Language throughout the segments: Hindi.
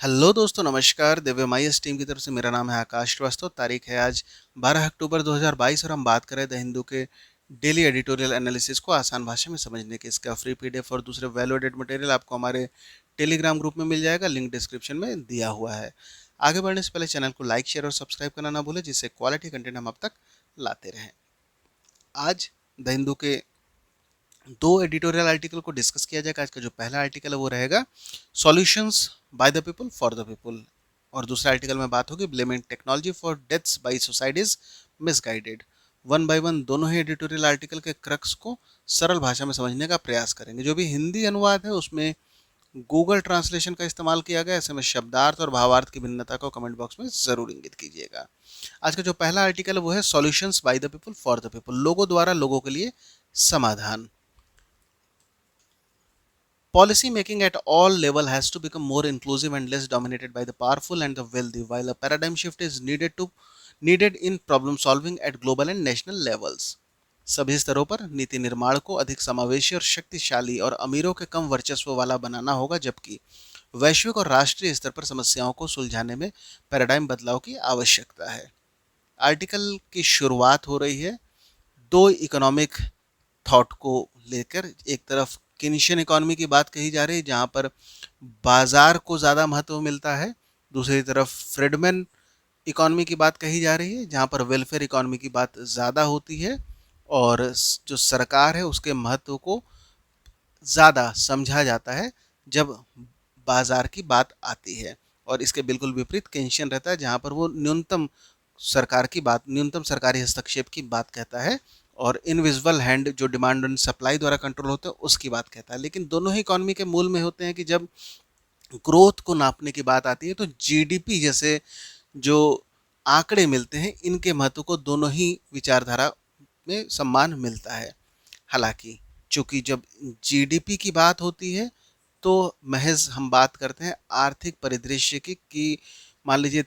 हेलो दोस्तों, नमस्कार। दिव्य माइस टीम की तरफ से मेरा नाम है आकाश श्रीवास्तव। तारीख है आज 12 अक्टूबर 2022 और हम बात कर रहे हैं द हिंदू के डेली एडिटोरियल एनालिसिस को आसान भाषा में समझने के। इसका फ्री पीडीएफ और दूसरे वैल्यू एडेड मटेरियल आपको हमारे टेलीग्राम ग्रुप में मिल जाएगा, लिंक डिस्क्रिप्शन में दिया हुआ है। आगे बढ़ने से पहले चैनल को लाइक, शेयर और सब्सक्राइब करना ना भूलें, जिससे क्वालिटी कंटेंट हम अब तक लाते रहें। आज द हिंदू के दो एडिटोरियल आर्टिकल को डिस्कस किया जाएगा। आज का जो पहला आर्टिकल है वो रहेगा solutions by the people for the people, और दूसरा आर्टिकल में बात होगी blaming technology for deaths by societies misguided. One by one दोनों ही एडिटोरियल आर्टिकल के क्रक्स को सरल भाषा में समझने का प्रयास करेंगे। जो भी हिंदी अनुवाद है उसमें गूगल ट्रांसलेशन का इस्तेमाल किया गया। ऐसे में शब्दार्थ और भावार्थ की भिन्नता को कमेंट बॉक्स में जरूर इंगित कीजिएगा। आज का जो पहला आर्टिकल है वो है solutions by the people for the people, लोगों द्वारा लोगों के लिए समाधान। Policy making at all level has to become more inclusive and less dominated by the powerful and the wealthy, while a paradigm shift is needed in problem solving at global and national levels. सभी स्तरों पर नीति निर्माण को अधिक समावेशी और शक्तिशाली और अमीरों के कम वर्चस्व वाला बनाना होगा, जबकि वैश्विक और राष्ट्रीय स्तर पर समस्याओं को सुलझाने में पैराडाइम बदलाव की आवश्यकता है। आर्टिकल की शुरुआत हो रही है दो इकोनॉमिक थॉट को लेकर। एक तरफ केनिशियन इकोनॉमी की बात कही जा रही है, जहां पर बाजार को ज़्यादा महत्व मिलता है। दूसरी तरफ फ्रेडमैन इकोनॉमी की बात कही जा रही है, जहां पर वेलफेयर इकोनॉमी की बात ज़्यादा होती है और जो सरकार है उसके महत्व को ज़्यादा समझा जाता है जब बाजार की बात आती है। और इसके बिल्कुल विपरीत केंशियन रहता है, जहां पर वो न्यूनतम सरकारी हस्तक्षेप की बात कहता है और इनविजिबल हैंड जो डिमांड एंड सप्लाई द्वारा कंट्रोल होते हैं उसकी बात कहता है। लेकिन दोनों ही इकोनॉमी के मूल में होते हैं कि जब ग्रोथ को नापने की बात आती है तो जीडीपी जैसे जो आंकड़े मिलते हैं इनके महत्व को दोनों ही विचारधारा में सम्मान मिलता है। हालांकि चूंकि जब जीडीपी की बात होती है तो महज हम बात करते हैं आर्थिक परिदृश्य की कि मान लीजिए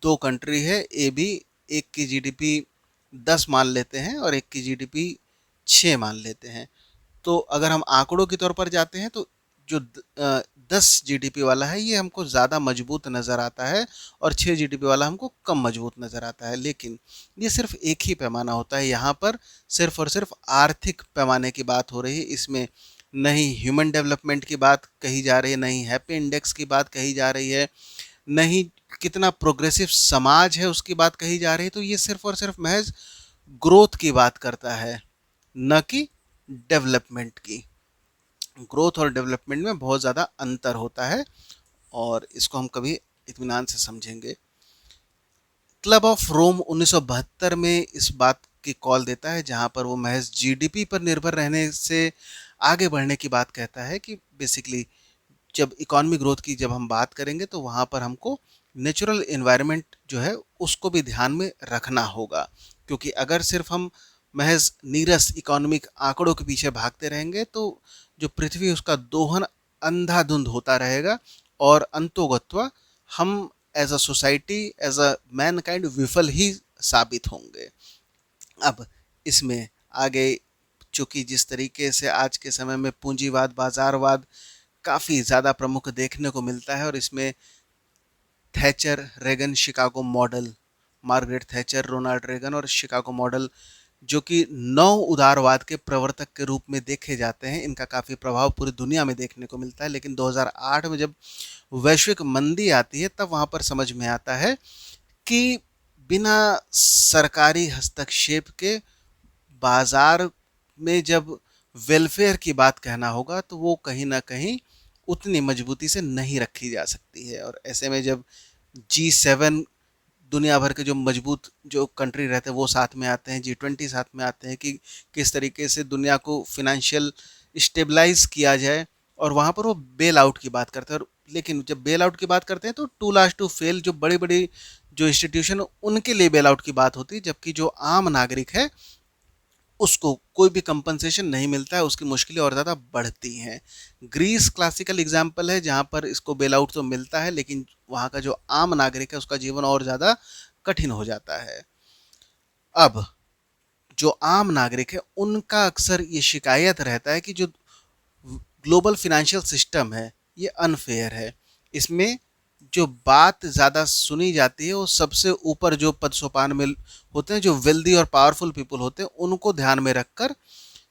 दो कंट्री है ए बी, एक की जीडीपी 10 मान लेते हैं और एक की जीडीपी 6 मान लेते हैं। तो अगर हम आंकड़ों के तौर पर जाते हैं तो जो 10 जीडीपी वाला है ये हमको ज़्यादा मजबूत नज़र आता है और 6 जीडीपी वाला हमको कम मजबूत नज़र आता है। लेकिन ये सिर्फ एक ही पैमाना होता है। यहाँ पर सिर्फ और सिर्फ आर्थिक पैमाने की बात हो रही है। इसमें नहीं ह्यूमन डेवलपमेंट की बात कही जा रही है, नहीं हैप्पी इंडेक्स की बात कही जा रही है, नहीं कितना प्रोग्रेसिव समाज है उसकी बात कही जा रही है। तो ये सिर्फ और सिर्फ महज ग्रोथ की बात करता है, न कि डेवलपमेंट की। ग्रोथ और डेवलपमेंट में बहुत ज़्यादा अंतर होता है और इसको हम कभी इत्मीनान से समझेंगे। क्लब ऑफ रोम 1972 में इस बात की कॉल देता है, जहां पर वो महज जीडीपी पर निर्भर रहने से आगे बढ़ने की बात कहता है कि बेसिकली जब इकोनॉमी ग्रोथ की जब हम बात करेंगे तो वहाँ पर हमको नेचुरल एनवायरनमेंट जो है उसको भी ध्यान में रखना होगा। क्योंकि अगर सिर्फ हम महज नीरस इकोनॉमिक आंकड़ों के पीछे भागते रहेंगे तो जो पृथ्वी है उसका दोहन अंधाधुंध होता रहेगा और अंतोगत्वा हम as a society, as a mankind विफल ही साबित होंगे। अब इसमें आगे चूंकि जिस तरीके से आज के समय में पूंजीवाद, बाजारवाद काफ़ी ज़्यादा प्रमुख देखने को मिलता है और इसमें Thatcher, Reagan, Chicago model, Margaret Thatcher, Ronald Reagan और शिकागो मॉडल जो कि नव उदारवाद के प्रवर्तक के रूप में देखे जाते हैं, इनका काफ़ी प्रभाव पूरी दुनिया में देखने को मिलता है। लेकिन 2008 में जब वैश्विक मंदी आती है तब वहाँ पर समझ में आता है कि बिना सरकारी हस्तक्षेप के बाजार में जब वेलफेयर की बात कहना होगा तो वो कहीं ना कहीं उतनी मजबूती से नहीं रखी जा सकती है। और ऐसे में जब G7 दुनिया भर के जो मजबूत जो कंट्री रहते हैं वो साथ में आते हैं, G20 साथ में आते हैं कि किस तरीके से दुनिया को फिनेंशियल स्टेबलाइज किया जाए, और वहाँ पर वो बेल आउट की बात करते हैं। और लेकिन जब बेल आउट की बात करते हैं तो टू लास्ट टू फेल जो बड़ी बड़ी जो इंस्टीट्यूशन उनके लिए बेल आउट की बात होती है, जबकि जो आम नागरिक है उसको कोई भी कंपनसेशन नहीं मिलता है, उसकी मुश्किलें और ज़्यादा बढ़ती हैं। ग्रीस क्लासिकल एग्जाम्पल है जहाँ पर इसको बेल आउट तो मिलता है लेकिन वहाँ का जो आम नागरिक है उसका जीवन और ज़्यादा कठिन हो जाता है। अब जो आम नागरिक है उनका अक्सर ये शिकायत रहता है कि जो ग्लोबल फिनेंशियल सिस्टम है ये अनफेयर है। इसमें जो बात ज़्यादा सुनी जाती है वो सबसे ऊपर जो पद सोपान में होते हैं, जो वेल्दी और पावरफुल पीपल होते हैं, उनको ध्यान में रखकर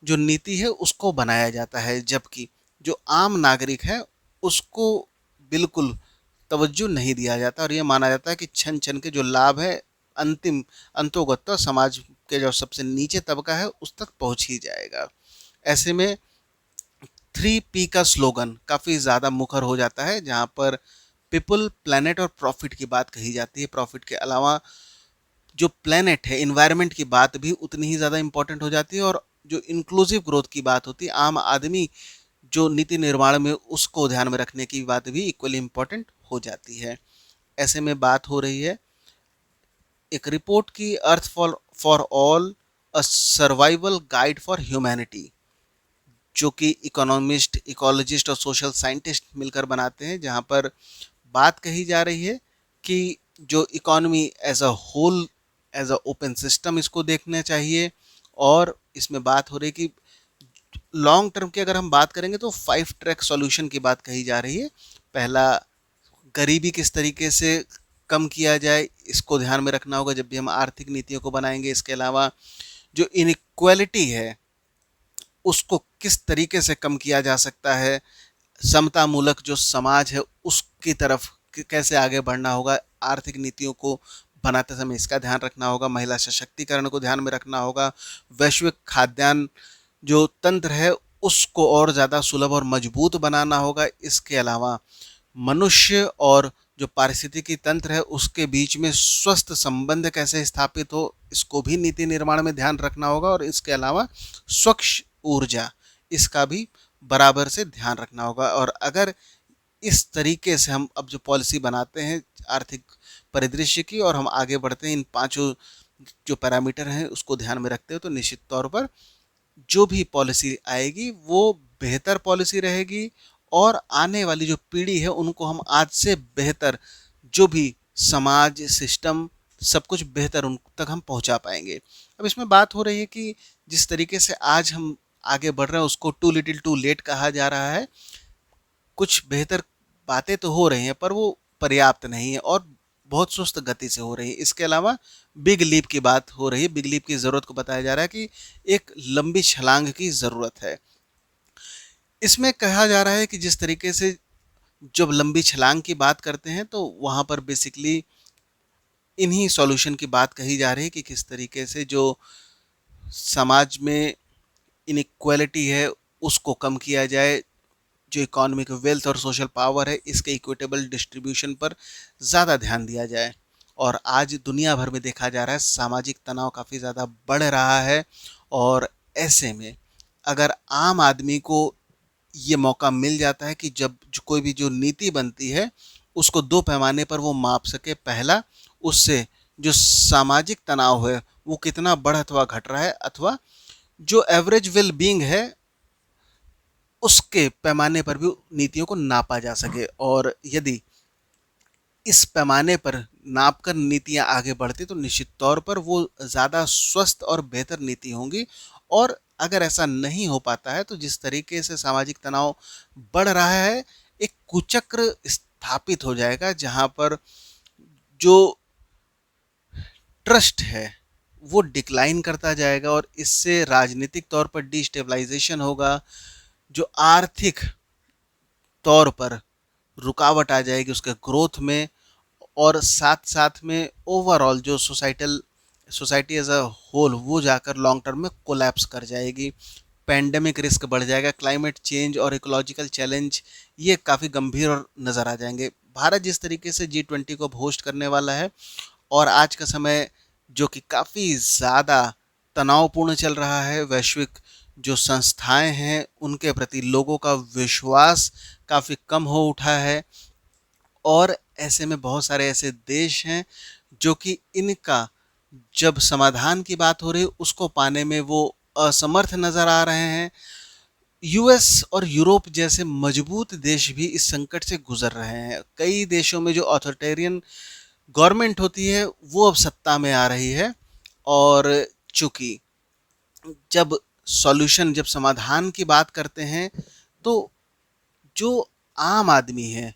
जो नीति है उसको बनाया जाता है, जबकि जो आम नागरिक है उसको बिल्कुल तवज्जो नहीं दिया जाता और ये माना जाता है कि छन छन के जो लाभ है अंतिम अंतोगत्वा समाज के जो सबसे नीचे तबका है उस तक पहुंच ही जाएगा। ऐसे में 3P का स्लोगन काफ़ी ज़्यादा मुखर हो जाता है, जहाँ पर पीपल, प्लैनेट और प्रॉफिट की बात कही जाती है। प्रॉफिट के अलावा जो प्लैनेट है, इन्वायरमेंट की बात भी उतनी ही ज़्यादा इंपॉर्टेंट हो जाती है और जो इंक्लूसिव ग्रोथ की बात होती है, आम आदमी जो नीति निर्माण में उसको ध्यान में रखने की बात भी इक्वली इम्पॉर्टेंट हो जाती है। ऐसे में बात हो रही है एक रिपोर्ट की, earth for all, a survival guide for humanity, जो कि इकोनॉमिस्ट, इकोलॉजिस्ट और सोशल साइंटिस्ट मिलकर बनाते हैं, जहाँ पर बात कही जा रही है कि जो economy as a whole, as a open system इसको देखना चाहिए। और इसमें बात हो रही है कि लॉन्ग टर्म की अगर हम बात करेंगे तो 5 ट्रैक सॉल्यूशन की बात कही जा रही है। पहला, गरीबी किस तरीके से कम किया जाए, इसको ध्यान में रखना होगा जब भी हम आर्थिक नीतियों को बनाएंगे। इसके अलावा जो इनइक्वालिटी है उसको किस तरीके से कम किया जा सकता है, समता मूलक जो समाज है उसकी तरफ कैसे आगे बढ़ना होगा, आर्थिक नीतियों को बनाते समय इसका ध्यान रखना होगा। महिला सशक्तिकरण को ध्यान में रखना होगा। वैश्विक खाद्यान्न जो तंत्र है उसको और ज़्यादा सुलभ और मजबूत बनाना होगा। इसके अलावा मनुष्य और जो पारिस्थितिकी तंत्र है उसके बीच में स्वस्थ संबंध कैसे स्थापित हो, इसको भी नीति निर्माण में ध्यान रखना होगा। और इसके अलावा स्वच्छ ऊर्जा, इसका भी बराबर से ध्यान रखना होगा। और अगर इस तरीके से हम अब जो पॉलिसी बनाते हैं आर्थिक परिदृश्य की और हम आगे बढ़ते हैं इन पांचों जो पैरामीटर हैं उसको ध्यान में रखते हैं, तो निश्चित तौर पर जो भी पॉलिसी आएगी वो बेहतर पॉलिसी रहेगी और आने वाली जो पीढ़ी है उनको हम आज से बेहतर जो भी समाज, सिस्टम, सब कुछ बेहतर उन तक हम पहुंचा पाएंगे। अब इसमें बात हो रही है कि जिस तरीके से आज हम आगे बढ़ रहे हैं उसको टू लिटिल टू लेट कहा जा रहा है। कुछ बेहतर बातें तो हो रही हैं पर वो पर्याप्त नहीं है और बहुत सुस्त गति से हो रही है। इसके अलावा बिग लीप की बात हो रही है। बिग लीप की ज़रूरत को बताया जा रहा है कि एक लंबी छलांग की ज़रूरत है। इसमें कहा जा रहा है कि जिस तरीके से जब लंबी छलांग की बात करते हैं तो वहाँ पर बेसिकली इन्हीं सॉल्यूशन की बात कही जा रही है कि किस तरीके से जो समाज में इनइक्वालिटी है उसको कम किया जाए, जो इकोनॉमिक वेल्थ और सोशल पावर है इसके इक्विटेबल डिस्ट्रीब्यूशन पर ज़्यादा ध्यान दिया जाए। और आज दुनिया भर में देखा जा रहा है सामाजिक तनाव काफ़ी ज़्यादा बढ़ रहा है और ऐसे में अगर आम आदमी को ये मौका मिल जाता है कि जब कोई भी जो नीति बनती है उसको दो पैमाने पर वो माप सके। पहला, उससे जो सामाजिक तनाव है वो कितना बढ़ अथवा घट रहा है, अथवा जो एवरेज वेल बीइंग है उसके पैमाने पर भी नीतियों को नापा जा सके। और यदि इस पैमाने पर नाप कर नीतियां आगे बढ़ती तो निश्चित तौर पर वो ज़्यादा स्वस्थ और बेहतर नीति होंगी। और अगर ऐसा नहीं हो पाता है तो जिस तरीके से सामाजिक तनाव बढ़ रहा है एक कुचक्र स्थापित हो जाएगा जहां पर जो ट्रस्ट है वो डिक्लाइन करता जाएगा और इससे राजनीतिक तौर पर डिस्टेबलाइजेशन होगा। जो आर्थिक तौर पर रुकावट आ जाएगी उसके ग्रोथ में और साथ साथ में ओवरऑल जो सोसाइटी एज अ होल वो जाकर लॉन्ग टर्म में कोलैप्स कर जाएगी। पैंडेमिक रिस्क बढ़ जाएगा, क्लाइमेट चेंज और इकोलॉजिकल चैलेंज ये काफ़ी गंभीर और नज़र आ जाएंगे। भारत जिस तरीके से G20 को होस्ट करने वाला है और आज का समय जो कि काफ़ी ज़्यादा तनावपूर्ण चल रहा है, वैश्विक जो संस्थाएं हैं उनके प्रति लोगों का विश्वास काफ़ी कम हो उठा है और ऐसे में बहुत सारे ऐसे देश हैं जो कि इनका जब समाधान की बात हो रही है उसको पाने में वो असमर्थ नज़र आ रहे हैं। यूएस और यूरोप जैसे मजबूत देश भी इस संकट से गुजर रहे हैं। कई देशों में जो ऑथोरिटेरियन गवर्नमेंट होती है वो अब सत्ता में आ रही है और चूंकि जब समाधान की बात करते हैं तो जो आम आदमी है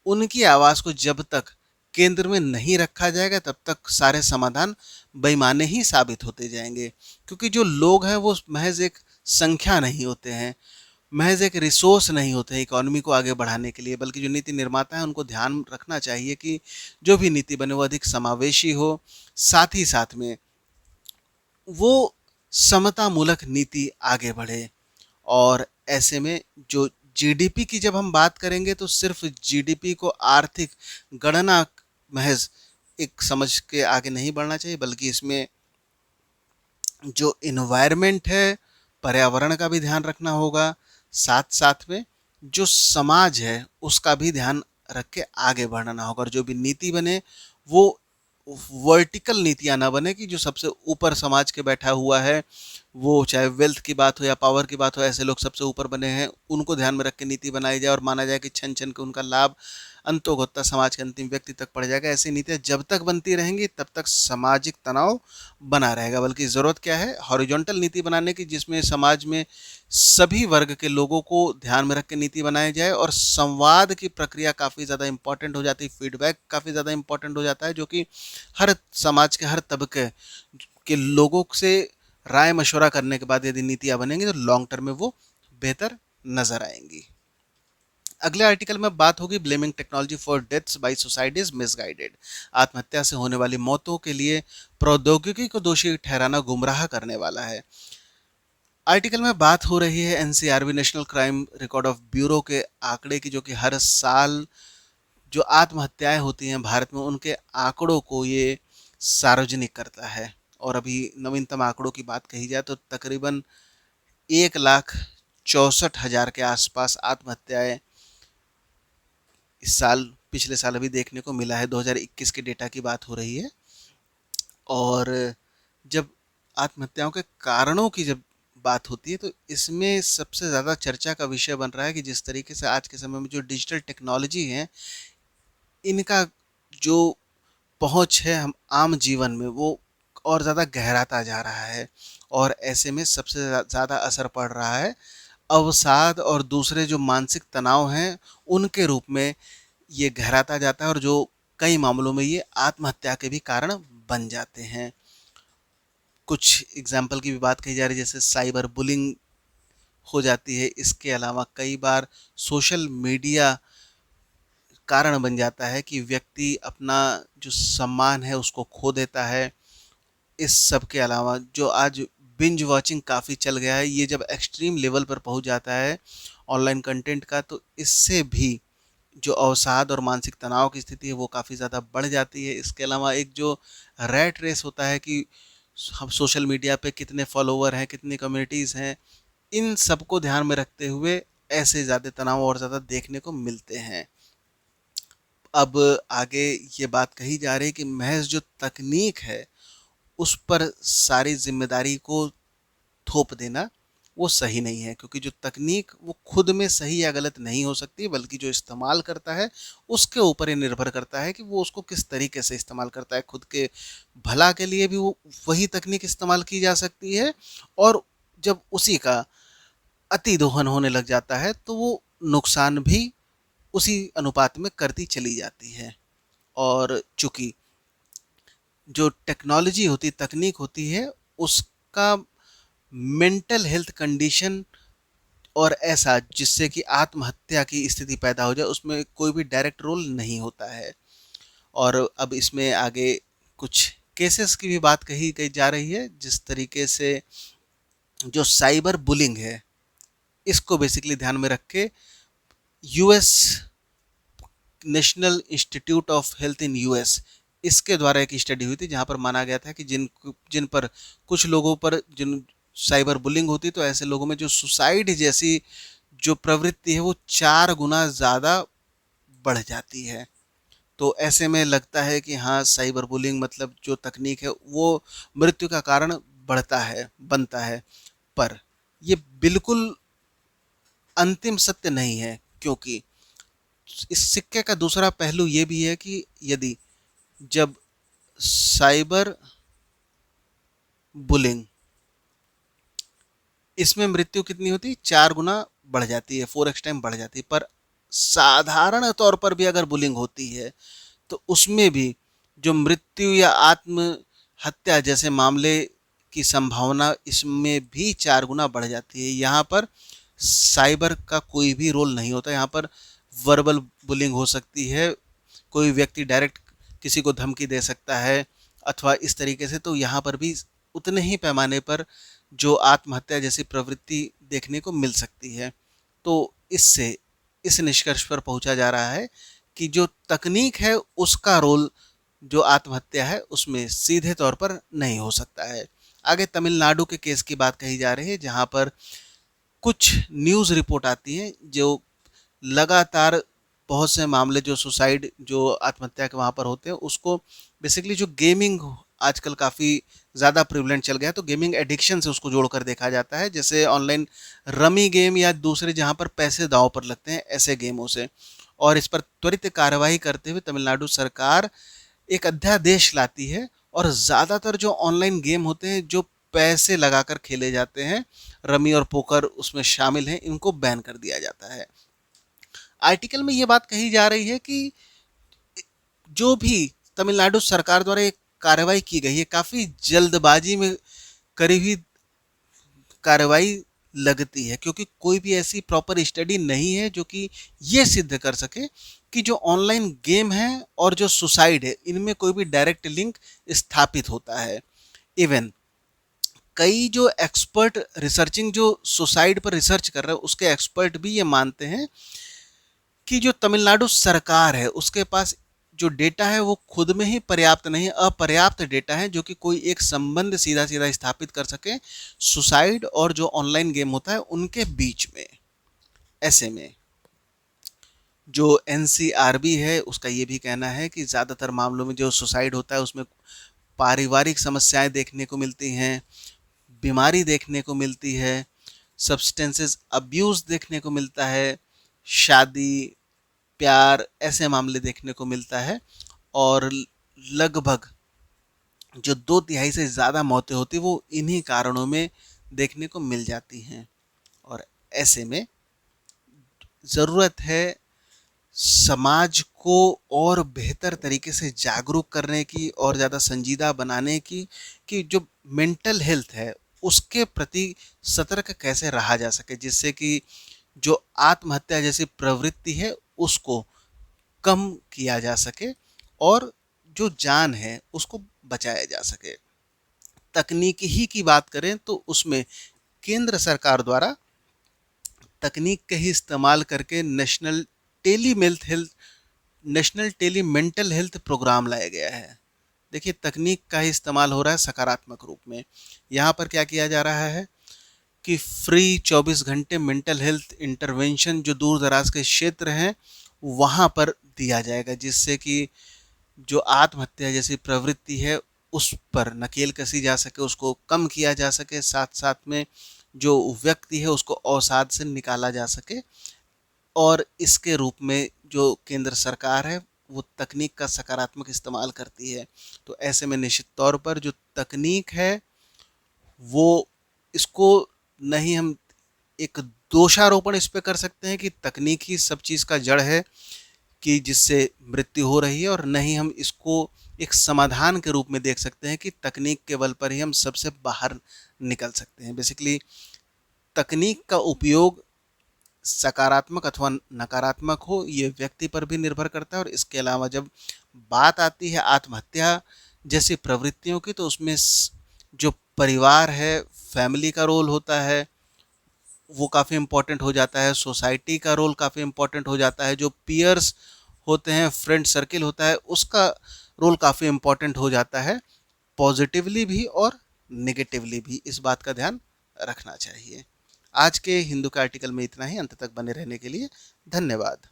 उनकी आवाज़ को जब तक केंद्र में नहीं रखा जाएगा तब तक सारे समाधान बेईमाने ही साबित होते जाएंगे, क्योंकि जो लोग हैं वो महज एक संख्या नहीं होते हैं, महज एक रिसोर्स नहीं होते हैं इकोनॉमी को आगे बढ़ाने के लिए, बल्कि जो नीति निर्माता है उनको ध्यान रखना चाहिए कि जो भी नीति बने वो अधिक समावेशी हो, साथ ही साथ में वो समता मूलक नीति आगे बढ़े। और ऐसे में जो जीडीपी की जब हम बात करेंगे तो सिर्फ जीडीपी को आर्थिक गणना महज एक समझ के आगे नहीं बढ़ना चाहिए, बल्कि इसमें जो इन्वायरमेंट है, पर्यावरण का भी ध्यान रखना होगा, साथ साथ में जो समाज है उसका भी ध्यान रख के आगे बढ़ना होगा। और जो भी नीति बने वो वर्टिकल नीतियां ना बने कि जो सबसे ऊपर समाज के बैठा हुआ है, वो चाहे वेल्थ की बात हो या पावर की बात हो, ऐसे लोग सबसे ऊपर बने हैं उनको ध्यान में रख के नीति बनाई जाए और माना जाए कि छन छन के उनका लाभ अंतोगत्ता समाज के अंतिम व्यक्ति तक पड़ जाएगा। ऐसी नीतियां जब तक बनती रहेंगी तब तक सामाजिक तनाव बना रहेगा। बल्कि ज़रूरत क्या है, हॉरिजॉन्टल नीति बनाने की, जिसमें समाज में सभी वर्ग के लोगों को ध्यान में रख के नीति बनाई जाए। और संवाद की प्रक्रिया काफ़ी ज़्यादा इंपॉर्टेंट हो जाती है, फीडबैक काफ़ी ज़्यादा इंपॉर्टेंट हो जाता है, जो कि हर समाज के हर तबके के लोगों से राय मशवरा करने के बाद यदि नीतियाँ बनेंगी तो लॉन्ग टर्म में वो बेहतर नज़र आएंगी। अगले आर्टिकल में बात होगी blaming technology for deaths by societies misguided. आत्महत्या से होने वाली मौतों के लिए प्रौद्योगिकी को दोषी ठहराना गुमराह करने वाला है। आर्टिकल में बात हो रही है NCRB national crime record of bureau के आंकड़े की, जो कि हर साल जो आत्महत्याएं होती हैं भारत में उनके आंकड़ों को ये सार्वजनिक करता है। और अभी नवीनतम आंकड़ों की बात कही जाए तो तकरीबन 1,64,000 के आसपास आत्महत्याएं इस साल, पिछले साल अभी देखने को मिला है। 2021 के डेटा की बात हो रही है। और जब आत्महत्याओं के कारणों की जब बात होती है तो इसमें सबसे ज़्यादा चर्चा का विषय बन रहा है कि जिस तरीके से आज के समय में जो डिजिटल टेक्नोलॉजी है, इनका जो पहुंच है हम आम जीवन में, वो और ज़्यादा गहराता जा रहा है। और ऐसे में सबसे ज़्यादा असर पड़ रहा है अवसाद और दूसरे जो मानसिक तनाव हैं उनके रूप में ये गहराता जाता है, और जो कई मामलों में ये आत्महत्या के भी कारण बन जाते हैं। कुछ एग्जाम्पल की भी बात कही जा रही है, जैसे साइबर बुलिंग हो जाती है। इसके अलावा कई बार सोशल मीडिया कारण बन जाता है कि व्यक्ति अपना जो सम्मान है उसको खो देता है। इस सब के अलावा जो आज बिंज वॉचिंग काफ़ी चल गया है, ये जब एक्सट्रीम लेवल पर पहुंच जाता है ऑनलाइन कंटेंट का, तो इससे भी जो अवसाद और मानसिक तनाव की स्थिति है वो काफ़ी ज़्यादा बढ़ जाती है। इसके अलावा एक जो रैट रेस होता है कि हम सोशल मीडिया पे कितने फॉलोवर हैं, कितनी कम्युनिटीज़ हैं, इन सबको ध्यान में रखते हुए ऐसे ज़्यादा तनाव और ज़्यादा देखने को मिलते हैं। अब आगे ये बात कही जा रही है कि महज जो तकनीक है उस पर सारी जिम्मेदारी को थोप देना वो सही नहीं है, क्योंकि जो तकनीक वो खुद में सही या गलत नहीं हो सकती, बल्कि जो इस्तेमाल करता है उसके ऊपर ये निर्भर करता है कि वो उसको किस तरीके से इस्तेमाल करता है। खुद के भला के लिए भी वो वही तकनीक इस्तेमाल की जा सकती है, और जब उसी का अति दोहन होने लग जाता है तो वो नुकसान भी उसी अनुपात में करती चली जाती है। और चूंकि जो टेक्नोलॉजी होती, तकनीक होती है, उसका मेंटल हेल्थ कंडीशन और ऐसा जिससे कि आत्महत्या की स्थिति पैदा हो जाए, उसमें कोई भी डायरेक्ट रोल नहीं होता है। और अब इसमें आगे कुछ केसेस की भी बात कही गई जा रही है, जिस तरीके से जो साइबर बुलिंग है इसको बेसिकली ध्यान में रख के US national institute of health in US, इसके द्वारा एक स्टडी हुई थी जहां पर माना गया था कि जिन पर कुछ लोगों पर जिन साइबर बुलिंग होती तो ऐसे लोगों में जो सुसाइड जैसी जो प्रवृत्ति है वो 4 गुना ज़्यादा बढ़ जाती है। तो ऐसे में लगता है कि हाँ, साइबर बुलिंग मतलब जो तकनीक है वो मृत्यु का कारण बढ़ता है, बनता है। पर ये बिल्कुल अंतिम सत्य नहीं है, क्योंकि इस सिक्के का दूसरा पहलू ये भी है कि यदि जब साइबर बुलिंग, इसमें मृत्यु कितनी होती है, 4 गुना बढ़ जाती है, 4x टाइम बढ़ जाती है। पर साधारण तौर पर भी अगर बुलिंग होती है तो उसमें भी जो मृत्यु या आत्महत्या जैसे मामले की संभावना इसमें भी 4 गुना बढ़ जाती है। यहाँ पर साइबर का कोई भी रोल नहीं होता। यहाँ पर वर्बल बुलिंग हो सकती है, कोई व्यक्ति डायरेक्ट किसी को धमकी दे सकता है अथवा इस तरीके से, तो यहाँ पर भी उतने ही पैमाने पर जो आत्महत्या जैसी प्रवृत्ति देखने को मिल सकती है। तो इससे इस निष्कर्ष पर पहुंचा जा रहा है कि जो तकनीक है उसका रोल जो आत्महत्या है उसमें सीधे तौर पर नहीं हो सकता है। आगे तमिलनाडु के केस की बात कही जा रही है, जहां पर कुछ न्यूज़ रिपोर्ट आती है जो लगातार बहुत से मामले जो सुसाइड जो आत्महत्या के वहाँ पर होते हैं उसको बेसिकली जो गेमिंग आजकल काफ़ी ज़्यादा प्रिवलेंट चल गया है, तो गेमिंग एडिक्शन से उसको जोड़कर देखा जाता है, जैसे ऑनलाइन रमी गेम या दूसरे जहाँ पर पैसे दांव पर लगते हैं ऐसे गेमों से। और इस पर त्वरित कार्रवाई करते हुए तमिलनाडु सरकार एक अध्यादेश लाती है और ज़्यादातर जो ऑनलाइन गेम होते हैं जो पैसे लगाकर खेले जाते हैं, रमी और पोकर उसमें शामिल हैं, इनको बैन कर दिया जाता है। आर्टिकल में ये बात कही जा रही है कि जो भी तमिलनाडु सरकार द्वारा एक कार्रवाई की गई है, काफ़ी जल्दबाजी में करी हुई कार्रवाई लगती है, क्योंकि कोई भी ऐसी प्रॉपर स्टडी नहीं है जो कि ये सिद्ध कर सके कि जो ऑनलाइन गेम है और जो सुसाइड है इनमें कोई भी डायरेक्ट लिंक स्थापित होता है। इवन कई जो एक्सपर्ट रिसर्चिंग जो सुसाइड पर रिसर्च कर रहे हैं उसके एक्सपर्ट भी ये मानते हैं कि जो तमिलनाडु सरकार है उसके पास जो डेटा है वो खुद में ही पर्याप्त नहीं, अपर्याप्त डेटा है जो कि कोई एक संबंध सीधा सीधा स्थापित कर सके सुसाइड और जो ऑनलाइन गेम होता है उनके बीच में। ऐसे में जो एनसीआरबी है उसका ये भी कहना है कि ज़्यादातर मामलों में जो सुसाइड होता है उसमें पारिवारिक समस्याएं देखने को मिलती हैं, बीमारी देखने को मिलती है, सब्सटेंसेस अब्यूज़ देखने को मिलता है, शादी प्यार ऐसे मामले देखने को मिलता है, और लगभग जो 2/3 से ज़्यादा मौतें होती वो इन्हीं कारणों में देखने को मिल जाती हैं। और ऐसे में ज़रूरत है समाज को और बेहतर तरीके से जागरूक करने की और ज़्यादा संजीदा बनाने की, कि जो मेंटल हेल्थ है उसके प्रति सतर्क कैसे रहा जा सके, जिससे कि जो आत्महत्या जैसी प्रवृत्ति है उसको कम किया जा सके और जो जान है उसको बचाया जा सके। तकनीक ही की बात करें तो उसमें केंद्र सरकार द्वारा तकनीक का ही इस्तेमाल करके national tele mental health programme लाया गया है। देखिए तकनीक का ही इस्तेमाल हो रहा है सकारात्मक रूप में। यहाँ पर क्या किया जा रहा है कि फ्री 24 घंटे मेंटल हेल्थ इंटरवेंशन जो दूर दराज के क्षेत्र हैं वहाँ पर दिया जाएगा, जिससे कि जो आत्महत्या जैसी प्रवृत्ति है उस पर नकेल कसी जा सके, उसको कम किया जा सके, साथ साथ में जो व्यक्ति है उसको अवसाद से निकाला जा सके। और इसके रूप में जो केंद्र सरकार है वो तकनीक का सकारात्मक इस्तेमाल करती है। तो ऐसे में निश्चित तौर पर जो तकनीक है वो, इसको नहीं हम एक दोषारोपण इस पे कर सकते हैं कि तकनीक ही सब चीज़ का जड़ है कि जिससे मृत्यु हो रही है, और नहीं हम इसको एक समाधान के रूप में देख सकते हैं कि तकनीक के बल पर ही हम सबसे बाहर निकल सकते हैं। बेसिकली तकनीक का उपयोग सकारात्मक अथवा नकारात्मक हो ये व्यक्ति पर भी निर्भर करता है। और इसके अलावा जब बात आती है आत्महत्या जैसी प्रवृत्तियों की तो उसमें जो परिवार है, फैमिली का रोल होता है वो काफ़ी इम्पोर्टेंट हो जाता है, सोसाइटी का रोल काफ़ी इम्पोर्टेंट हो जाता है, जो पीयर्स होते हैं, फ्रेंड सर्किल होता है उसका रोल काफ़ी इम्पोर्टेंट हो जाता है, पॉजिटिवली भी और नेगेटिवली भी। इस बात का ध्यान रखना चाहिए। आज के हिंदू के आर्टिकल में इतना ही। अंत तक बने रहने के लिए धन्यवाद।